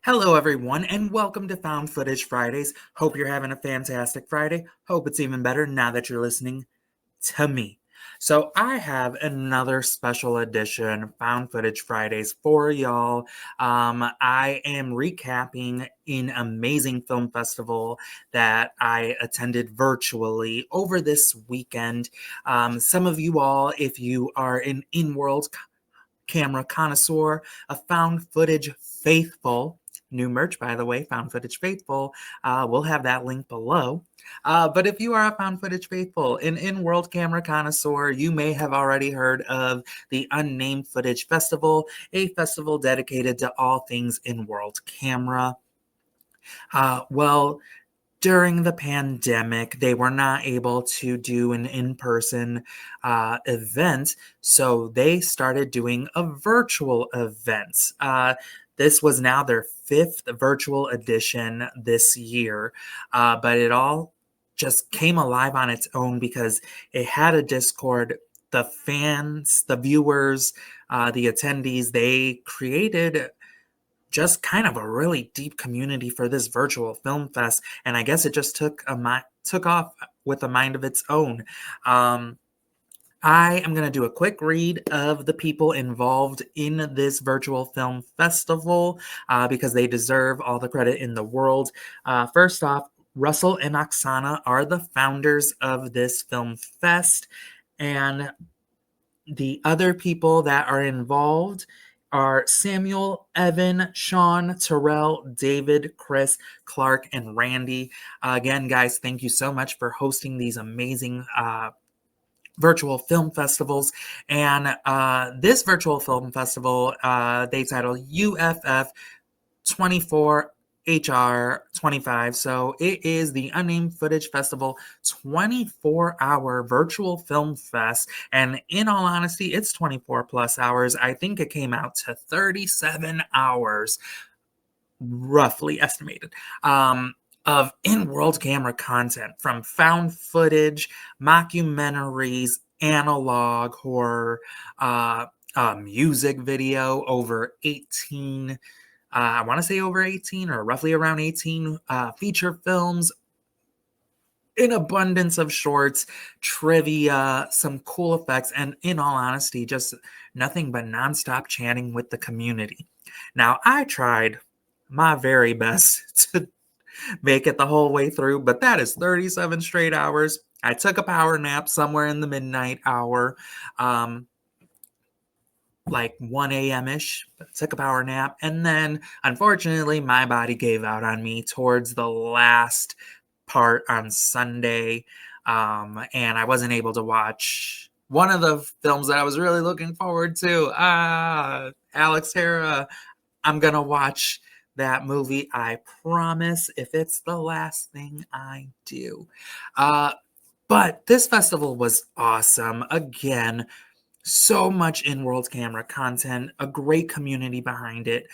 Hello, everyone, and welcome to Found Footage Fridays. Hope you're having a fantastic Friday. Hope it's even better now that you're listening to me. So, I have another special edition Found Footage Fridays for y'all. I am recapping an amazing film festival that I attended virtually over this weekend. Some of you all, if you are an in world camera connoisseur, a found footage faithful. New merch, by the way, Found Footage Faithful. We'll have that link below. But if you are a Found Footage Faithful, an in-world camera connoisseur, you may have already heard of the Unnamed Footage Festival, a festival dedicated to all things in-world camera. Well, during the pandemic, they were not able to do an in-person event, so they started doing a virtual event. This was now their fifth virtual edition this year, but it all just came alive on its own because it had a Discord. The fans, the viewers, the attendees, they created just kind of a really deep community for this virtual film fest, and I guess it just took off with a mind of its own. I am going to do a quick read of the people involved in this virtual film festival because they deserve all the credit in the world. First off, Russell and Oksana are the founders of this film fest, and the other people that are involved are Samuel, Evan, Sean, Terrell, David, Chris, Clark, and Randy. Again, guys, thank you so much for hosting these amazing virtual film festivals. And this virtual film festival, they title UFF 24 HR 25. So it is the Unnamed Footage Festival 24-hour virtual film fest. And in all honesty, it's 24 plus hours. I think it came out to 37 hours, roughly estimated, of in-world camera content from found footage, mockumentaries, analog horror, music video, over 18 I want to say over 18 or roughly around 18 feature films, an abundance of shorts, trivia, some cool effects, and in all honesty, just nothing but nonstop chatting with the community. Now, I tried my very best to make it the whole way through, but that is 37 straight hours. I took a power nap somewhere in the midnight hour. Like 1 a.m. ish, took a power nap, and then unfortunately my body gave out on me towards the last part on Sunday, and I wasn't able to watch one of the films that I was really looking forward to. Alex Hera. I'm gonna watch that movie, I promise, if it's the last thing I do. But this festival was awesome. Again, so much in-world camera content, a great community behind it.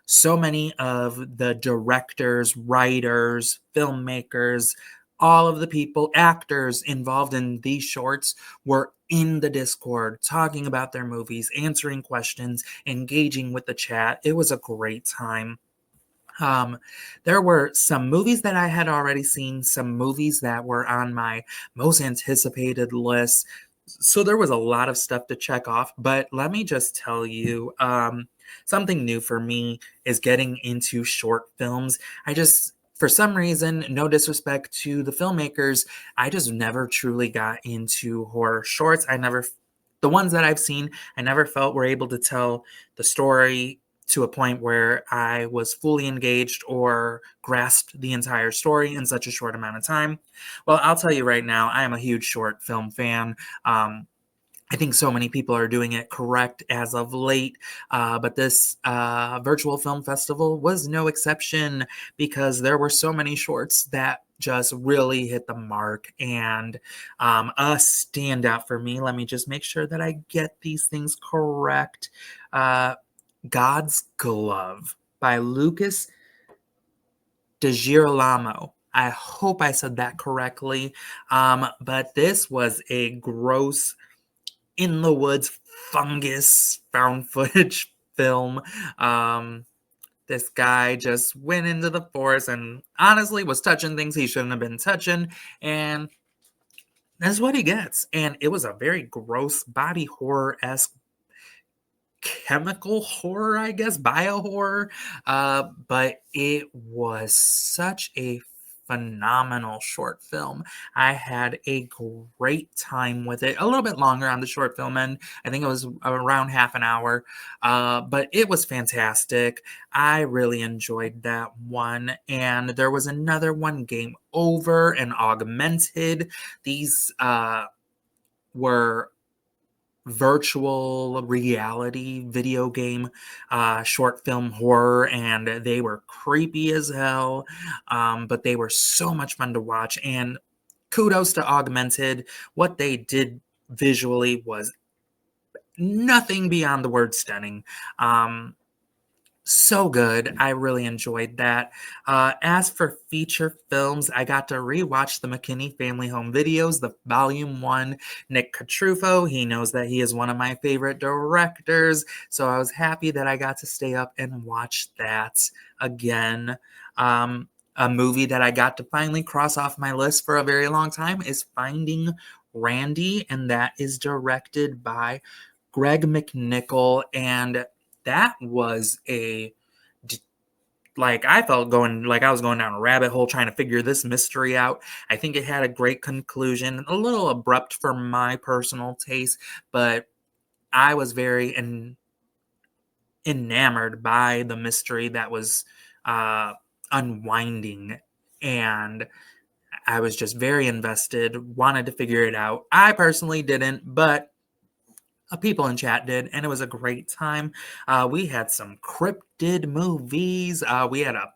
So many of the directors, writers, filmmakers, all of the people, actors involved in these shorts were in the Discord talking about their movies, answering questions, engaging with the chat. It was a great time. Um, there were some movies that I had already seen, some movies that were on my most anticipated list. So there was a lot of stuff to check off, but let me just tell you, something new for me is getting into short films. For some reason, no disrespect to the filmmakers, I just never truly got into horror shorts. The ones that I've seen, I never felt were able to tell the story to a point where I was fully engaged or grasped the entire story in such a short amount of time. Well, I'll tell you right now, I am a huge short film fan. I think so many people are doing it correct as of late, but this virtual film festival was no exception because there were so many shorts that just really hit the mark. And a standout for me, let me just make sure that I get these things correct. God's Glove by Lucas DeGirolamo. I hope I said that correctly. But this was a gross, in the woods, fungus found footage film. This guy just went into the forest and honestly was touching things he shouldn't have been touching, and that's what he gets. And it was a very gross body horror esque chemical horror, I guess, bio horror. But it was such a phenomenal short film. I had a great time with it. A little bit longer on the short film end. I think it was around half an hour. But it was fantastic. I really enjoyed that one. And there was another one, Game Over and Augmented. These were virtual reality video game short film horror, and they were creepy as hell, but they were so much fun to watch. And kudos to Augmented. What they did visually was nothing beyond the word stunning. So good. I really enjoyed that. As for feature films, I got to rewatch the McKinney Family Home Videos, the Volume 1. Nick Catrufo, he knows that he is one of my favorite directors, so I was happy that I got to stay up and watch that again. A movie that I got to finally cross off my list for a very long time is Finding Randy, and that is directed by Greg McNichol, and that was like, I felt going like I was going down a rabbit hole trying to figure this mystery out. I think it had a great conclusion, a little abrupt for my personal taste, but I was very enamored by the mystery that was uh, unwinding, and I was just very invested, wanted to figure it out. I personally didn't, but people in chat did, and it was a great time. We had some cryptid movies. We had a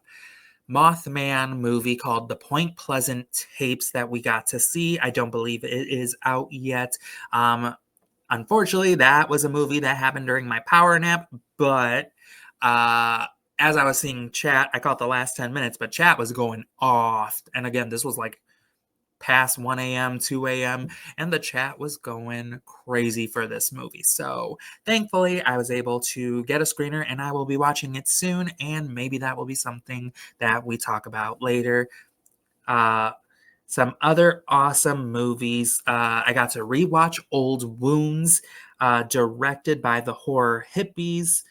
Mothman movie called The Point Pleasant Tapes that we got to see. I don't believe it is out yet. Unfortunately, that was a movie that happened during my power nap, but as I was seeing chat, I caught the last 10 minutes, but chat was going off. And again, this was like past 1 a.m., 2 a.m., and the chat was going crazy for this movie. So thankfully, I was able to get a screener, and I will be watching it soon, and maybe that will be something that we talk about later. Some other awesome movies. I got to rewatch Old Wounds, directed by the Horror Hippies.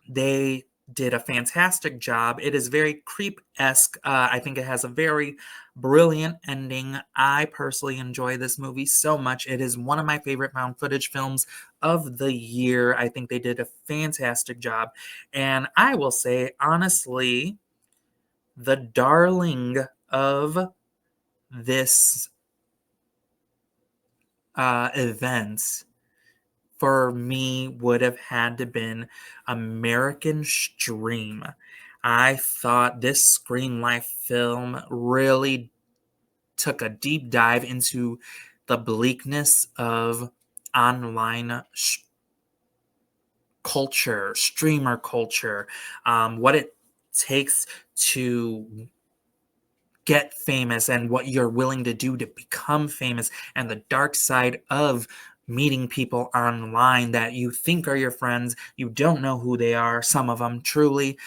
They did a fantastic job. It is very creep-esque. I think it has a very brilliant ending. I personally enjoy this movie so much. It is one of my favorite found footage films of the year. I think they did a fantastic job. And I will say, honestly, the darling of this event for me would have had to been American Stream. I thought this Screen Life film really took a deep dive into the bleakness of online culture, streamer culture, what it takes to get famous and what you're willing to do to become famous, and the dark side of meeting people online that you think are your friends. You don't know who they are, some of them truly.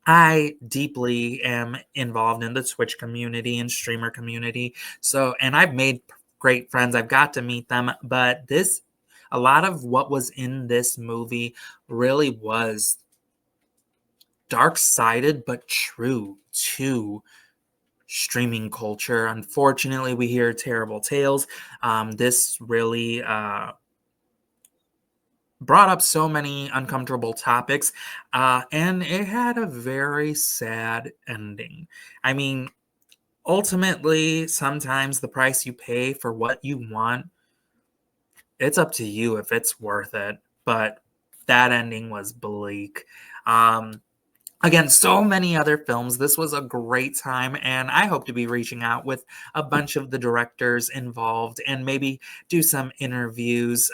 I deeply am involved in the Twitch community and streamer community. So, and I've made great friends. I've got to meet them, but a lot of what was in this movie really was dark-sided but true to streaming culture. Unfortunately, we hear terrible tales. This really brought up so many uncomfortable topics, and it had a very sad ending. I mean, ultimately, sometimes the price you pay for what you want, it's up to you if it's worth it. But that ending was bleak. Again, so many other films. This was a great time, and I hope to be reaching out with a bunch of the directors involved and maybe do some interviews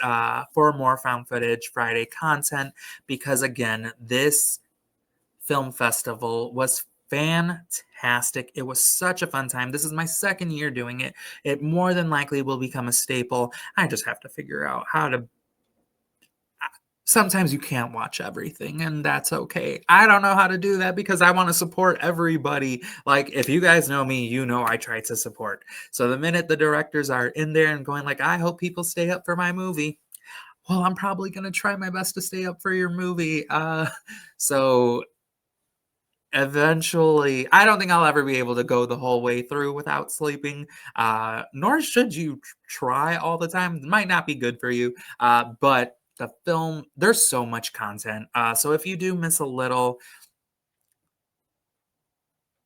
for more Found Footage Friday content, because, again, this film festival was fantastic. It was such a fun time. This is my second year doing it. It more than likely will become a staple. I just have to figure out how to sometimes you can't watch everything, and that's okay. I don't know how to do that because I want to support everybody. Like, if you guys know me, you know I try to support. So the minute the directors are in there and going like, I hope people stay up for my movie, well, I'm probably gonna try my best to stay up for your movie. So eventually, I don't think I'll ever be able to go the whole way through without sleeping. Nor should you try all the time. It might not be good for you. But the film, there's so much content. So if you do miss a little,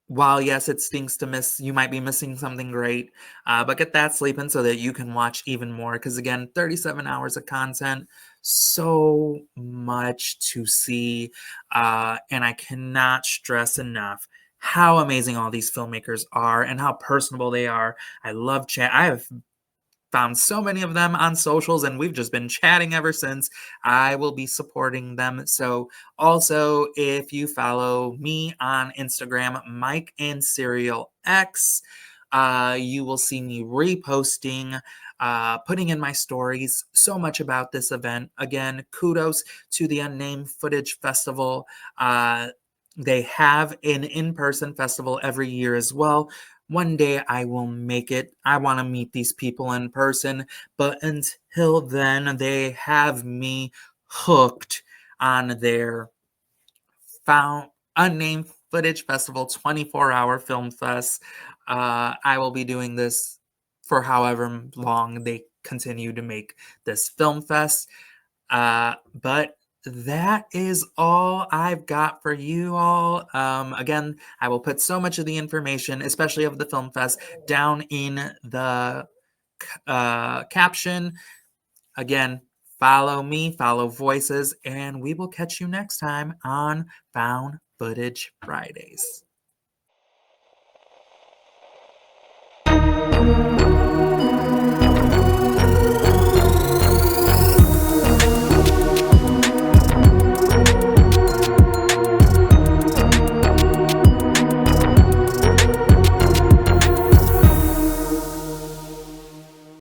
while yes, it stinks to miss, you might be missing something great, but get that sleeping so that you can watch even more. Because again, 37 hours of content, so much to see, and I cannot stress enough how amazing all these filmmakers are and how personable they are. I love chat. I have found so many of them on socials and we've just been chatting ever since. I will be supporting them. So also, if you follow me on Instagram, mikeandserialx, you will see me reposting, putting in my stories so much about this event. Again, kudos to the Unnamed Footage Festival. They have an in-person festival every year as well. One day I will make it. I want to meet these people in person, but until then, they have me hooked on their found Unnamed Footage Festival 24-hour film fest. I will be doing this for however long they continue to make this film fest. But that is all I've got for you all. Again, I will put so much of the information, especially of the film fest, down in the caption. Again, follow me, follow Voices, and we will catch you next time on Found Footage Fridays.